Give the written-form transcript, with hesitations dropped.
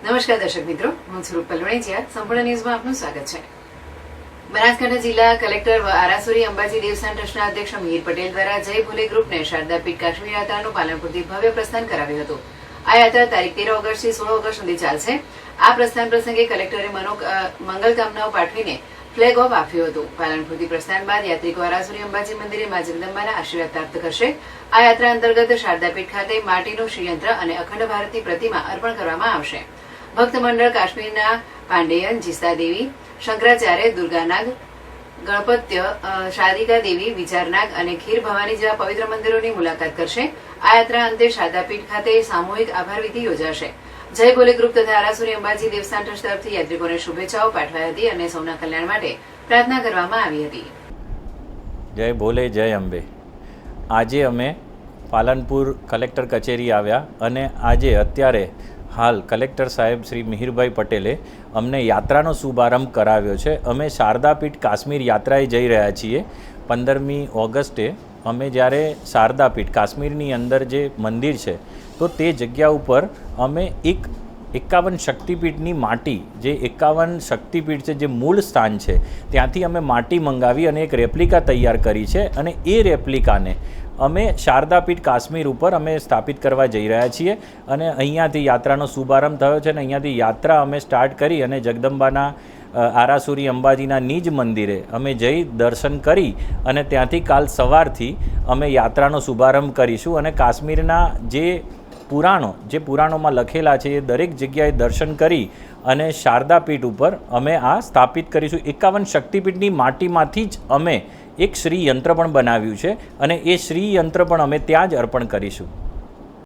નમસ્કાર દર્શક મિત્રો, હું છું રૂપલ વણેચિયા. સંપૂર્ણ ન્યૂઝમાં આપનું સ્વાગત છે. બનાસકાંઠા જિલ્લા કલેક્ટર આરાસુરી અંબાજી દેવસ્થાન ટ્રસ્ટના અધ્યક્ષ મિહિર પટેલ દ્વારા જય ભોલે ગ્રુપને શારદા પીઠ કાશ્મીર યાત્રાનું પાલનપુરથી ભવ્ય પ્રસ્થાન કરાવ્યું હતું. આ યાત્રા તારીખ 13 ઓગસ્ટથી 16 ઓગસ્ટ સુધી ચાલશે. આ પ્રસ્થાન પ્રસંગે કલેક્ટરે મંગલ કામનાઓ પાઠવીને ફ્લેગ ઓફ આપ્યું હતું. પાલનપુરથી પ્રસ્થાન બાદ યાત્રિકો આરાસુરી અંબાજી મંદિરે મા જગદંબાના આશીર્વાદ પ્રાપ્ત કરશે. આ યાત્રા અંતર્ગત શારદા પીઠ ખાતે માટીનું શ્રીયંત્ર અને અખંડ ભારતની પ્રતિમા અર્પણ કરવામાં આવશે. ભક્ત મંડળ કાશ્મીરના પાંડેયન, જીસ્તા દેવી, શંકરાચાર્ય, દુર્ગાનાગ, ગણપત્ય, શાદિકા દેવી, વિચારનાગ અને ખીર ભવાની જેવા પવિત્ર મંદિરોની મુલાકાત કરશે. આ યાત્રા અંતે શારદાપીઠ ખાતે સામૂહિક આભાર વિધિ યોજાશે. જય ભોલે ગ્રુપ તથા આરાસુરી અંબાજી દેવસ્થાન ટ્રસ્ટ તરફથી યાત્રિકોને શુભેચ્છાઓ પાઠવાઈ હતી અને સૌના કલ્યાણ માટે પ્રાર્થના કરવામાં આવી હતી. જય ભોલે, જય અંબે. આજે અમે પાલનપુર કલેક્ટર કચેરી આવ્યા અને અત્યારે હાલ કલેક્ટર સાહેબ શ્રી મિહિરભાઈ પટેલે અમને યાત્રાનો શુભારંભ કરાવ્યો છે. અમે શારદાપીઠ કાશ્મીર યાત્રાએ જઈ રહ્યા છીએ. 15મી ઓગસ્ટે અમે જ્યારે શારદાપીઠ કાશ્મીરની અંદર જે મંદિર છે તો તે જગ્યા ઉપર અમે 51 શક્તિપીઠની માટી, જે 51 શક્તિપીઠ છે, જે મૂળ સ્થાન છે, ત્યાંથી અમે માટી મંગાવી અને એક રેપ્લિકા તૈયાર કરી છે અને એ રેપ્લિકાને અમે શારદાપીઠ કાશ્મીર ઉપર અમે સ્થાપિત કરવા જઈ રહ્યા છીએ. અને અહીંયાથી યાત્રાનો શુભારંભ થયો છે અને અહીંયાથી યાત્રા અમે સ્ટાર્ટ કરી અને જગદંબાના આરાસુરી અંબાજીના નિજ મંદિરે અમે જઈ દર્શન કરી અને ત્યાંથી કાલ સવારથી અમે યાત્રાનો શુભારંભ કરીશું. અને કાશ્મીરના જે પુરાણોમાં લખેલા છે એ દરેક જગ્યાએ દર્શન કરી અને શારદાપીઠ ઉપર અમે આ સ્થાપિત કરીશું. 51 શક્તિપીઠની માટીમાંથી જ અમે એક શ્રી યંત્ર પણ બનાવ્યું છે અને એ શ્રી યંત્ર પણ અમે ત્યાં જ અર્પણ કરીશું.